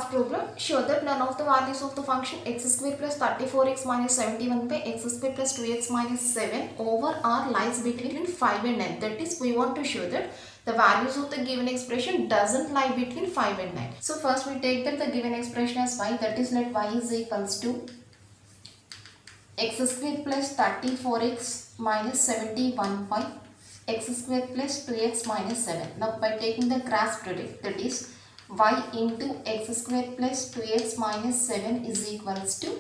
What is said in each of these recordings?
last problem. Show that none of the values of the function x square plus 34x minus 71 by x square plus 2x minus 7 over r lies between 5 and 9. That is, we want to show that the values of the given expression doesn't lie between 5 and 9. So first we take that the given expression as y, that is, let y is equals to x square plus 34x minus 71 by x square plus 2x minus 7. Now by taking the cross product, that is y into x square plus 2x minus 7 is equals to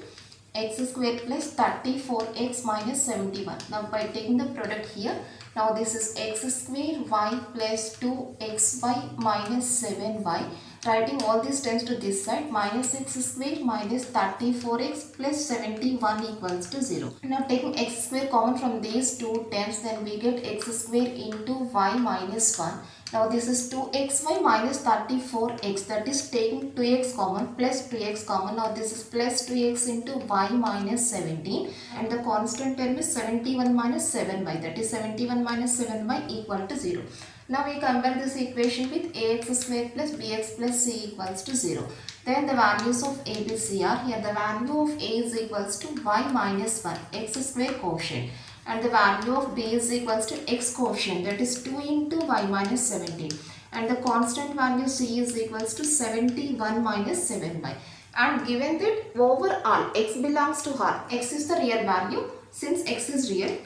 x square plus 34x minus 71. Now by taking the product here, now this is x square y plus 2xy minus 7y. Writing all these terms to this side, minus x square minus 34x plus 71 equals to 0. Now taking x square common from these two terms, then we get x square into y minus 1. Now this is 2xy minus 34x, that is taking 2x common plus 2x common. Now this is plus 2x into y minus 17, and the constant term is 71 minus 7y, that is 71 minus 7y equal to 0. Now we compare this equation with ax square plus bx plus c equals to 0. Then the values of a, b, c are here. The value of a is equals to y minus 1, x square quotient. And the value of b is equals to x quotient, that is 2 into y minus 17. And the constant value c is equals to 71 minus 7y. And given that overall x belongs to R, x is the real value. Since x is real,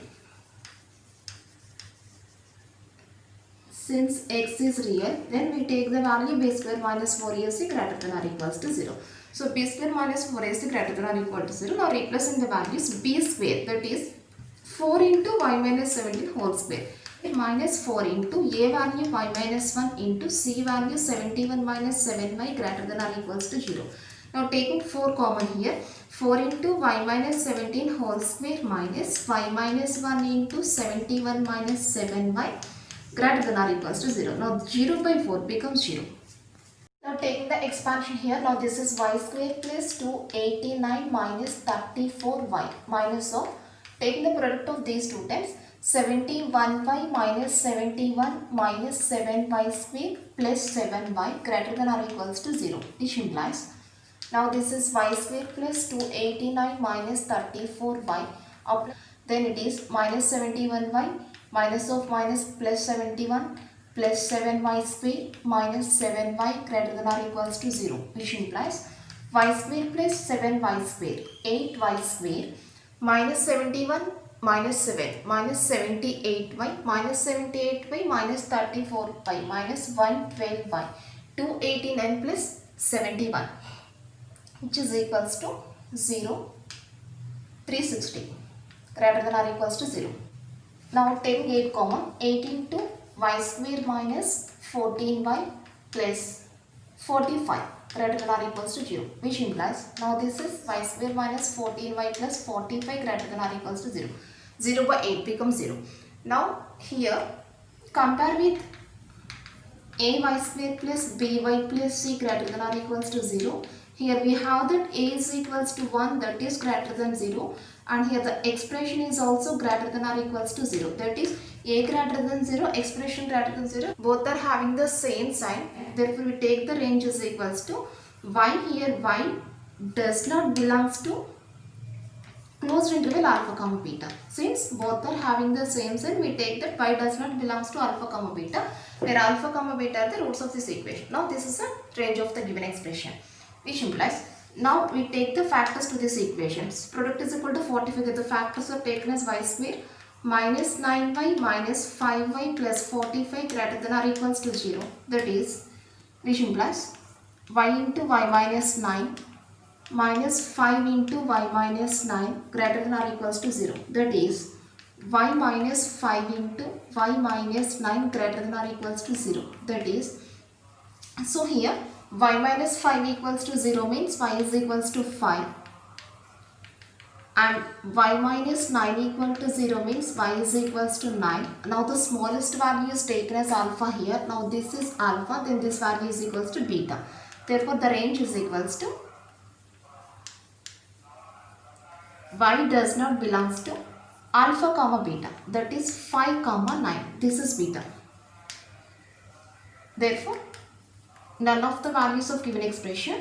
then we take the value b square minus 4ac greater than or equals to 0. So b square minus 4ac greater than or equal to 0. Now replacing the values, b square, that is 4 into y minus 17 whole square, minus 4 into a value y minus 1 into c value 71 minus 7y greater than or equals to 0. Now taking 4 common here, 4 into y minus 17 whole square minus y minus 1 into 71 minus 7y greater than or equals to 0. Now 0 by 4 becomes 0. Now taking the expansion here, now this is y square plus 289 minus 34y minus of, taking the product of these two terms, 71y minus 71 minus 7y square plus 7y greater than or equals to 0, which implies, now this is y square plus 289 minus 34y, then it is minus 71y minus of minus plus 71 plus 7y square minus 7y greater than or equals to 0, which implies y square plus 7y square, 8y square minus 71 minus 7 minus 78y minus 78y minus 34y minus 112y 289 plus 71, which is equals to 0, 360 greater than or equals to 0. Now taking 8 common, 8 into y square minus 14y plus 45 greater than or equals to 0, which implies, now this is y square minus 14y plus 45 greater than or equals to 0. 0 by 8 becomes 0. Now here compare with ay square plus by plus c greater than or equals to 0. Here we have that a is equals to 1, that is greater than 0, and here the expression is also greater than or equals to 0, that is a greater than 0, expression greater than 0, both are having the same sign. Therefore we take the range is equals to y. Here y does not belongs to closed interval alpha comma beta. Since both are having the same sign, we take that y does not belongs to alpha comma beta, where alpha comma beta are the roots of this equation. Now this is a range of the given expression, which implies, now we take the factors to this equation. Product is equal to 45. The factors are taken as y square minus 9y minus 5y plus 45 greater than or equals to 0. That is, which implies y into y minus 9 minus 5 into y minus 9 greater than or equals to 0. That is y minus 5 into y minus 9 greater than or equals to 0. That is, so here y minus 5 equals to 0 means y is equals to 5, and y minus 9 equal to 0 means y is equals to 9. Now the smallest value is taken as alpha here. Now this is alpha, then this value is equals to beta. Therefore the range is equals to y does not belongs to alpha comma beta, that is 5 comma 9. This is beta. Therefore none of the values of given expression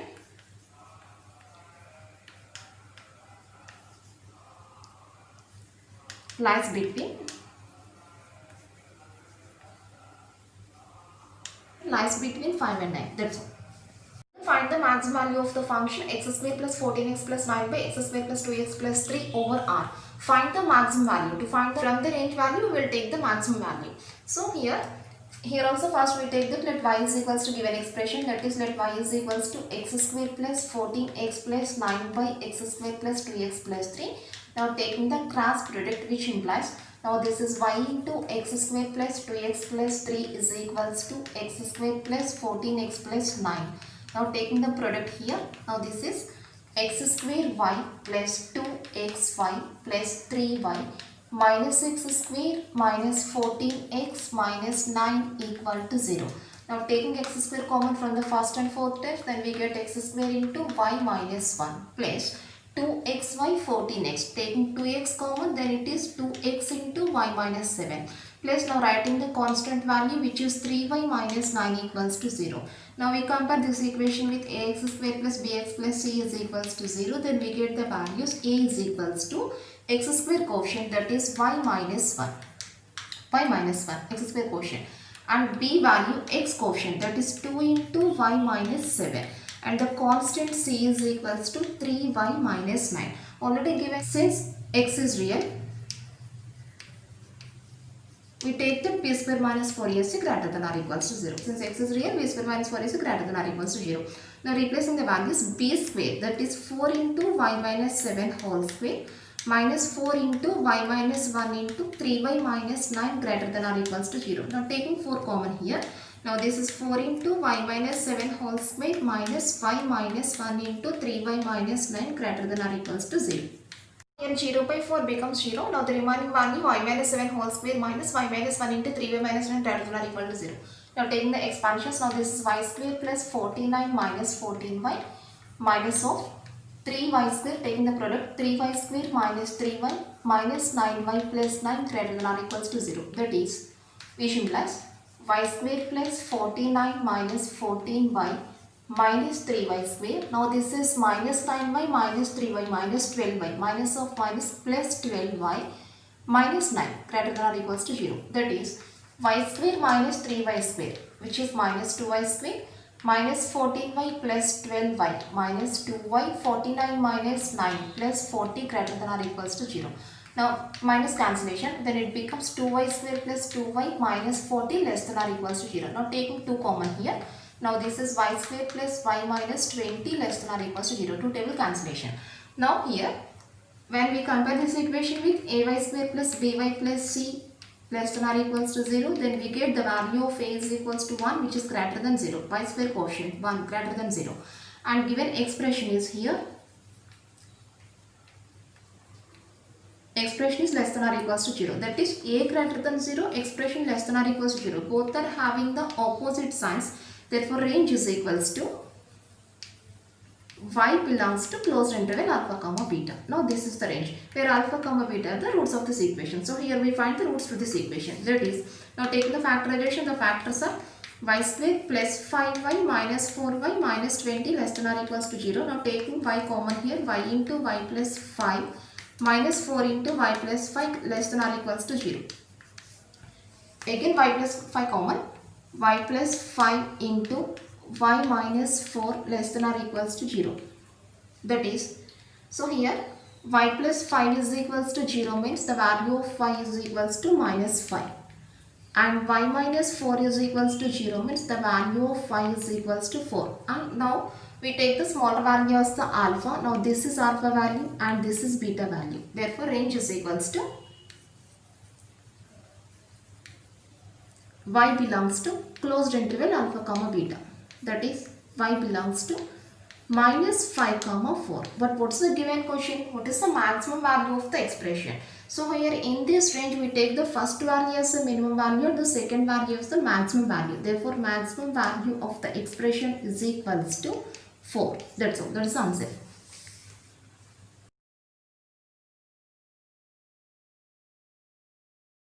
lies between 5 and 9. That's all. Find the maximum value of the function x square plus 14x plus 9 by x square plus 2x plus 3 over r. Find the maximum value. To find from the range value, we will take the maximum value. So here also first we take that let y is equals to given expression, that is let y is equals to x square plus 14x plus 9 by x square plus 2x plus 3. Now taking the cross product, which implies now this is y into x square plus 2x plus 3 is equals to x square plus 14x plus 9. Now taking the product here, now this is x square y plus 2xy plus 3y minus x square minus 14x minus 9 equal to 0. Now taking x square common from the first and fourth test, then we get x square into y minus 1 plus 2xy 14x. Taking 2x common, then it is 2x into y minus 7. Plus now writing the constant value, which is 3y minus 9 equals to 0. Now we compare this equation with ax square plus bx plus c is equals to 0. Then we get the values a is equals to x square quotient, that is y minus 1 x square quotient, and b value x quotient, that is 2 into y minus 7, and the constant c is equals to 3y minus 9. Already given, since x is real, we take that b square minus 4ac greater than or equals to 0. Since x is real, b square minus 4ac greater than or equals to 0. Now replacing the values, b square, that is 4 into y minus 7 whole square minus 4 into y minus 1 into 3y minus 9 greater than or equals to 0. Now taking 4 common here. Now this is 4 into y minus 7 whole square minus y minus 1 into 3y minus 9 greater than or equals to 0. Here 0 by 4 becomes 0. Now the remaining value y minus 7 whole square minus y minus 1 into 3y minus 9 greater than or equal to 0. Now taking the expansions, now this is y square plus 49 minus 14y minus of 3y square, taking the product 3y square minus 3y minus 9y plus 9 greater than or equals to 0. That is, which implies y square plus 49 minus 14y minus 3y square. Now this is minus 9y minus 3y minus 12y, minus of minus plus 12y minus 9 greater than or equals to 0. That is y square minus 3y square, which is minus 2y square minus 14y plus 12y minus 2y 49 minus 9 plus 40 greater than or equals to 0. Now minus cancellation, then it becomes 2y square plus 2y minus 40 less than or equals to 0. Now taking 2 common here. Now this is y square plus y minus 20 less than or equals to 0. 2 table cancellation. Now here, when we compare this equation with ay square plus by plus c less than or equals to 0, then we get the value of a is equals to 1, which is greater than 0. Y square quotient 1 greater than 0. And given expression is here, expression is less than or equals to 0. That is a greater than 0, expression less than or equals to 0. Both are having the opposite signs. Therefore, range is equals to y belongs to closed interval alpha comma beta. Now this is the range where alpha comma beta are the roots of this equation. So here we find the roots to this equation. That is, now taking the factorization, the factors are y square plus 5y minus 4y minus 20 less than or equals to 0. Now taking y common here, y into y plus 5 minus 4 into y plus 5 less than or equals to 0. Again y plus 5 common, y plus 5 into y minus 4 less than or equals to 0. That is, so here y plus 5 is equals to 0 means the value of y is equals to minus 5. And y minus 4 is equals to 0 means the value of y is equals to 4. And now we take the smaller value as the alpha. Now this is alpha value and this is beta value. Therefore range is equals to y belongs to closed interval alpha comma beta. That is, y belongs to minus 5 comma 4. But what's the given question? What is the maximum value of the expression? So here in this range we take the first value as the minimum value and the second value as the maximum value. Therefore maximum value of the expression is equals to 4. That's all. That is the answer.